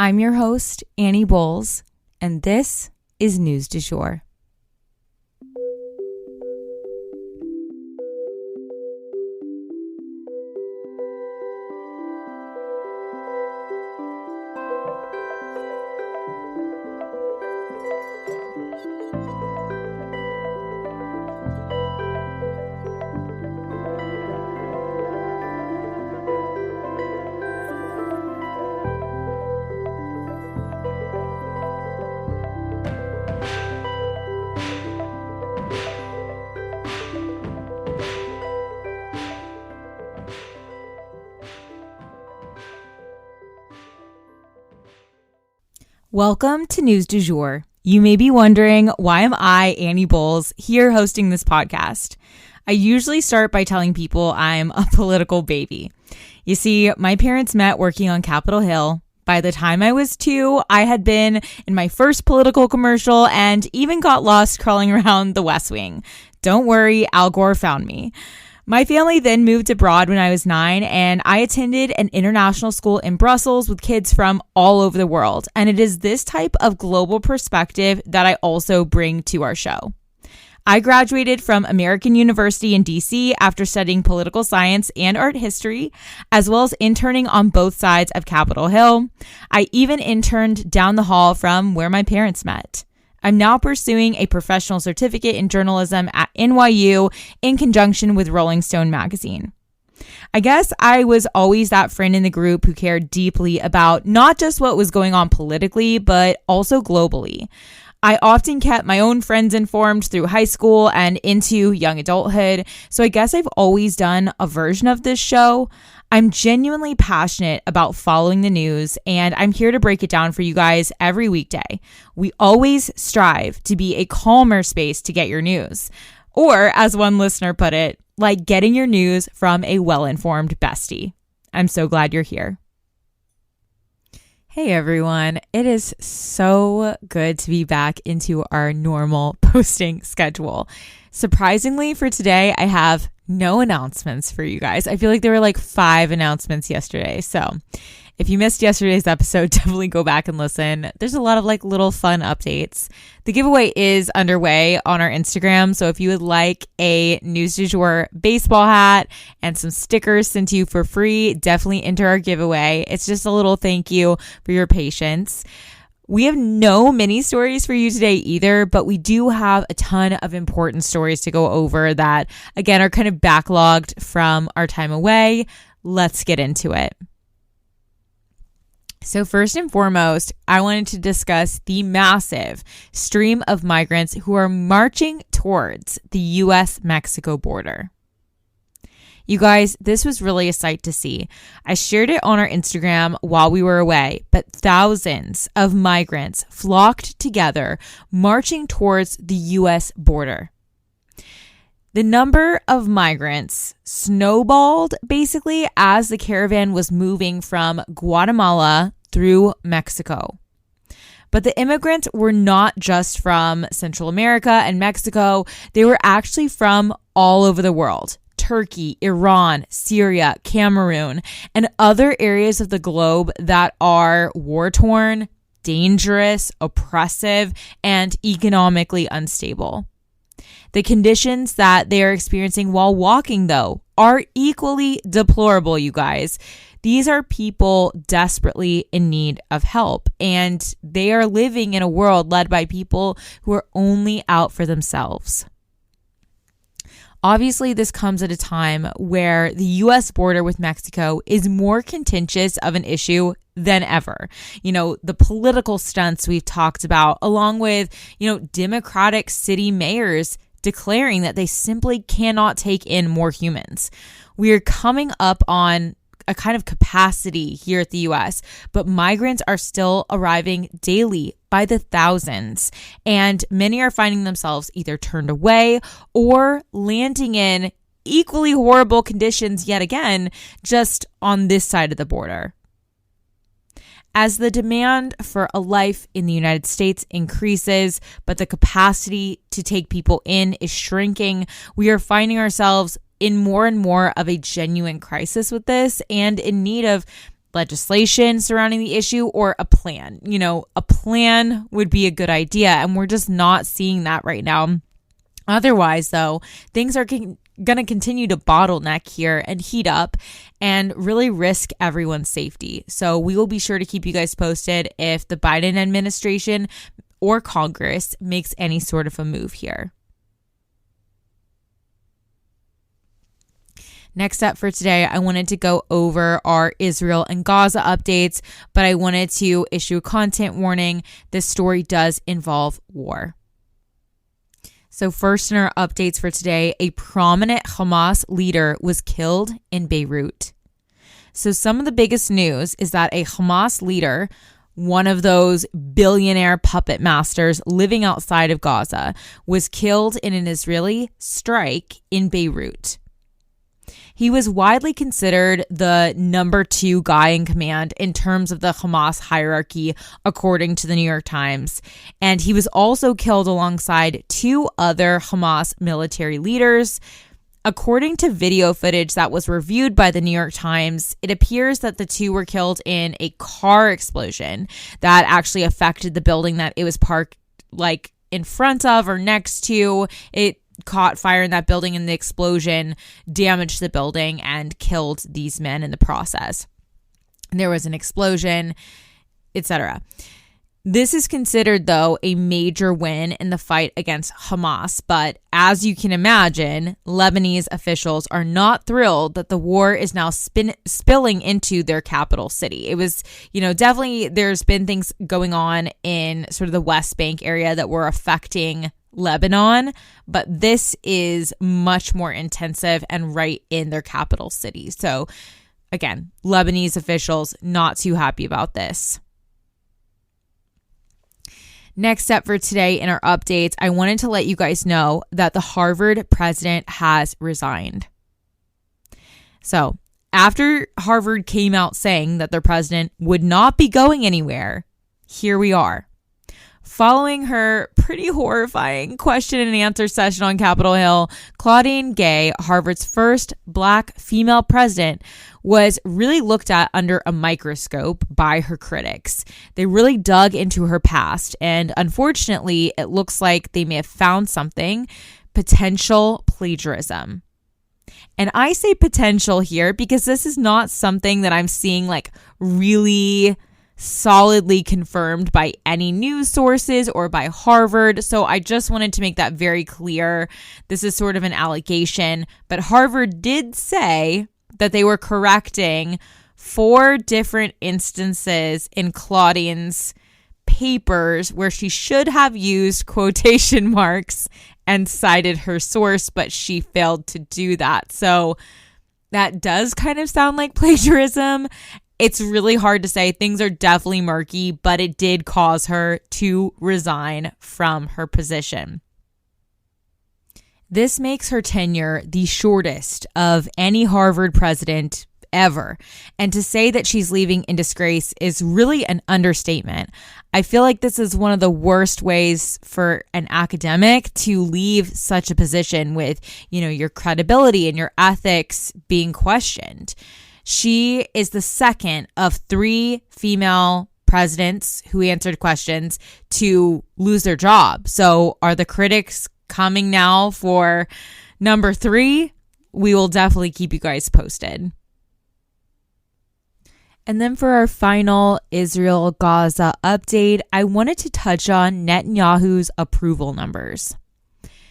I'm your host, Annie Bowles, and this is News du Jour. Welcome to News du Jour. You may be wondering, why am I, Annie Bowles, here hosting this podcast? I usually start by telling people I'm a political baby. You see, my parents met working on Capitol Hill. By the time I was 2, I had been in my first political commercial and even got lost crawling around the West Wing. Don't worry, Al Gore found me. My family then moved abroad when I was 9, and I attended an international school in Brussels with kids from all over the world. And it is this type of global perspective that I also bring to our show. I graduated from American University in DC after studying political science and art history, as well as interning on both sides of Capitol Hill. I even interned down the hall from where my parents met. I'm now pursuing a professional certificate in journalism at NYU in conjunction with Rolling Stone magazine. I guess I was always that friend in the group who cared deeply about not just what was going on politically, but also globally. I often kept my own friends informed through high school and into young adulthood, so I guess I've always done a version of this show. I'm genuinely passionate about following the news, and I'm here to break it down for you guys every weekday. We always strive to be a calmer space to get your news. Or, as one listener put it, like getting your news from a well-informed bestie. I'm so glad you're here. Hey everyone, it is so good to be back into our normal posting schedule. Surprisingly for today, I have no announcements for you guys. I feel like there were like 5 announcements yesterday. So if you missed yesterday's episode, definitely go back and listen. There's a lot of like little fun updates. The giveaway is underway on our Instagram. So if you would like a News du Jour baseball hat and some stickers sent to you for free, definitely enter our giveaway. It's just a little thank you for your patience. We have no mini stories for you today either, but we do have a ton of important stories to go over that, again, are kind of backlogged from our time away. Let's get into it. So first and foremost, I wanted to discuss the massive stream of migrants who are marching towards the U.S.-Mexico border. You guys, this was really a sight to see. I shared it on our Instagram while we were away, but thousands of migrants flocked together, marching towards the U.S. border. The number of migrants snowballed basically as the caravan was moving from Guatemala through Mexico. But the immigrants were not just from Central America and Mexico. They were actually from all over the world. Turkey, Iran, Syria, Cameroon, and other areas of the globe that are war-torn, dangerous, oppressive, and economically unstable. The conditions that they are experiencing while walking, though, are equally deplorable, you guys. These are people desperately in need of help, and they are living in a world led by people who are only out for themselves. Obviously, this comes at a time where the U.S. border with Mexico is more contentious of an issue than ever. You know, the political stunts we've talked about, along with, Democratic city mayors declaring that they simply cannot take in more humans. We are coming up on a kind of capacity here at the U.S., but migrants are still arriving daily by the thousands, and many are finding themselves either turned away or landing in equally horrible conditions yet again, just on this side of the border. As the demand for a life in the United States increases, but the capacity to take people in is shrinking, we are finding ourselves in more and more of a genuine crisis with this and in need of legislation surrounding the issue or a plan. A plan would be a good idea, and we're just not seeing that right now. Otherwise, though, things are going to continue to bottleneck here and heat up and really risk everyone's safety. So we will be sure to keep you guys posted if the Biden administration or Congress makes any sort of a move here. Next up for today, I wanted to go over our Israel and Gaza updates, but I wanted to issue a content warning. This story does involve war. So first in our updates for today, a prominent Hamas leader was killed in Beirut. So some of the biggest news is that a Hamas leader, one of those billionaire puppet masters living outside of Gaza, was killed in an Israeli strike in Beirut. He was widely considered the number 2 guy in command in terms of the Hamas hierarchy, according to the New York Times. And he was also killed alongside 2 other Hamas military leaders. According to video footage that was reviewed by the New York Times, it appears that the 2 were killed in a car explosion that actually affected the building that it was parked in front of or next to. It caught fire in that building, and the explosion damaged the building and killed these men in the process. There was an explosion, etc. This is considered, though, a major win in the fight against Hamas. But as you can imagine, Lebanese officials are not thrilled that the war is now spilling into their capital city. It was, definitely there's been things going on in sort of the West Bank area that were affecting Lebanon, but this is much more intensive and right in their capital city. So again, Lebanese officials not too happy about this. Next up for today in our updates, I wanted to let you guys know that the Harvard president has resigned. So after Harvard came out saying that their president would not be going anywhere, here we are. Following her pretty horrifying question and answer session on Capitol Hill, Claudine Gay, Harvard's first Black female president, was really looked at under a microscope by her critics. They really dug into her past, and unfortunately, it looks like they may have found something: potential plagiarism. And I say potential here because this is not something that I'm seeing really solidly confirmed by any news sources or by Harvard. So I just wanted to make that very clear. This is sort of an allegation, but Harvard did say that they were correcting 4 different instances in Claudine's papers where she should have used quotation marks and cited her source, but she failed to do that. So that does kind of sound like plagiarism. It's really hard to say. Things are definitely murky, but it did cause her to resign from her position. This makes her tenure the shortest of any Harvard president ever. And to say that she's leaving in disgrace is really an understatement. I feel like this is one of the worst ways for an academic to leave such a position with, your credibility and your ethics being questioned. She is the second of 3 female presidents who answered questions to lose their job. So are the critics coming now for number 3? We will definitely keep you guys posted. And then for our final Israel-Gaza update, I wanted to touch on Netanyahu's approval numbers.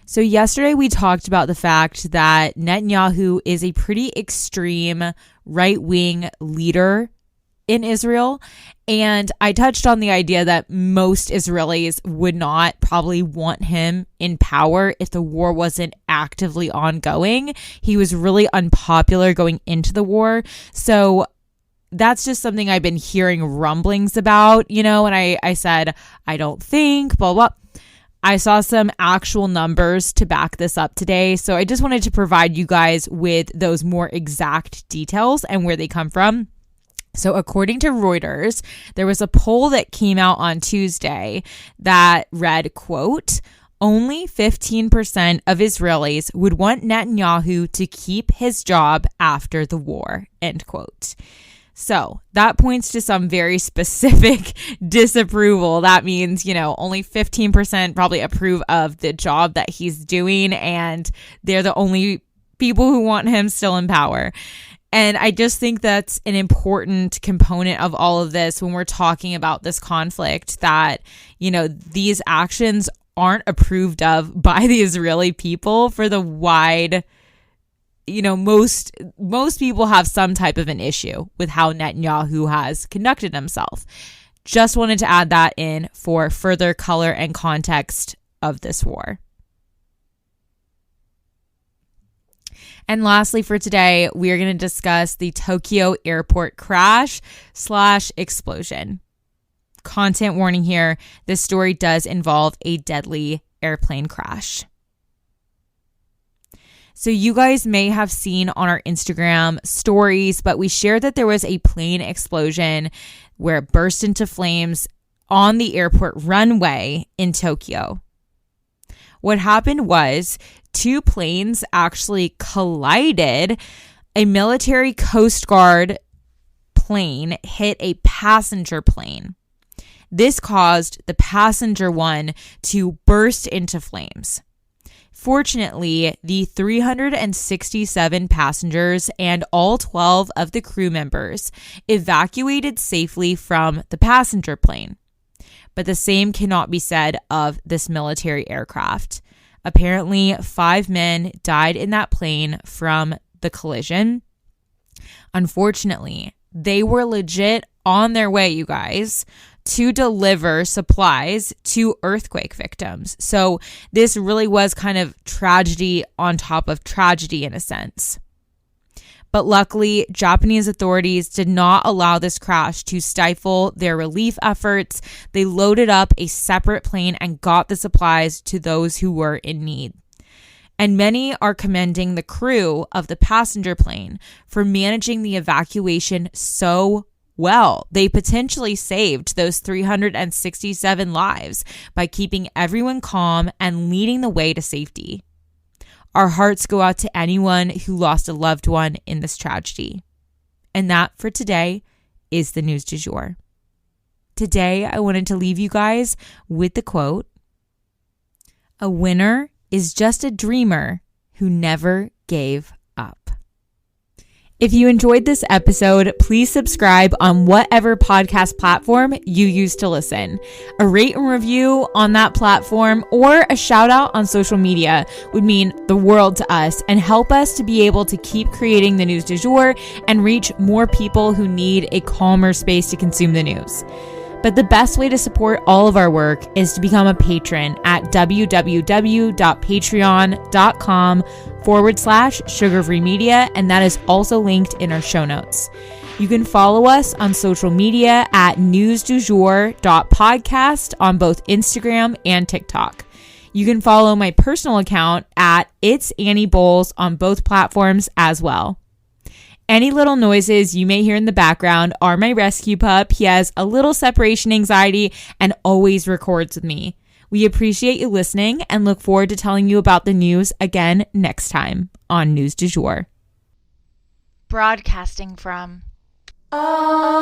So yesterday we talked about the fact that Netanyahu is a pretty extreme right-wing leader in Israel. And I touched on the idea that most Israelis would not probably want him in power if the war wasn't actively ongoing. He was really unpopular going into the war. So that's just something I've been hearing rumblings about, and I said, I don't think, blah, blah. I saw some actual numbers to back this up today. So I just wanted to provide you guys with those more exact details and where they come from. So according to Reuters, there was a poll that came out on Tuesday that read, quote, only 15% of Israelis would want Netanyahu to keep his job after the war, end quote. So that points to some very specific disapproval. That means, only 15% probably approve of the job that he's doing, and they're the only people who want him still in power. And I just think that's an important component of all of this when we're talking about this conflict, that, these actions aren't approved of by the Israeli people for the wide, most people have some type of an issue with how Netanyahu has conducted himself. Just wanted to add that in for further color and context of this war. And lastly for today, we are going to discuss the Tokyo airport crash/explosion. Content warning here, this story does involve a deadly airplane crash. So you guys may have seen on our Instagram stories, but we shared that there was a plane explosion where it burst into flames on the airport runway in Tokyo. What happened was 2 planes actually collided. A military Coast Guard plane hit a passenger plane. This caused the passenger one to burst into flames. Fortunately, the 367 passengers and all 12 of the crew members evacuated safely from the passenger plane. But the same cannot be said of this military aircraft. Apparently, 5 men died in that plane from the collision. Unfortunately, they were legit on their way, you guys, to deliver supplies to earthquake victims. So this really was kind of tragedy on top of tragedy in a sense. But luckily, Japanese authorities did not allow this crash to stifle their relief efforts. They loaded up a separate plane and got the supplies to those who were in need. And many are commending the crew of the passenger plane for managing the evacuation so well. They potentially saved those 367 lives by keeping everyone calm and leading the way to safety. Our hearts go out to anyone who lost a loved one in this tragedy. And that, for today, is the news du jour. Today, I wanted to leave you guys with the quote, "A winner is just a dreamer who never gave up." If you enjoyed this episode, please subscribe on whatever podcast platform you use to listen. A rate and review on that platform or a shout out on social media would mean the world to us and help us to be able to keep creating the news du jour and reach more people who need a calmer space to consume the news. But the best way to support all of our work is to become a patron at www.patreon.com/Sugar Free Media, and that is also linked in our show notes. You can follow us on social media at newsdujour.podcast on both Instagram and TikTok. You can follow my personal account at It's Annie Bowles on both platforms as well. Any little noises you may hear in the background are my rescue pup. He has a little separation anxiety and always records with me. We appreciate you listening and look forward to telling you about the news again next time on News du Jour. Broadcasting from Oklahoma.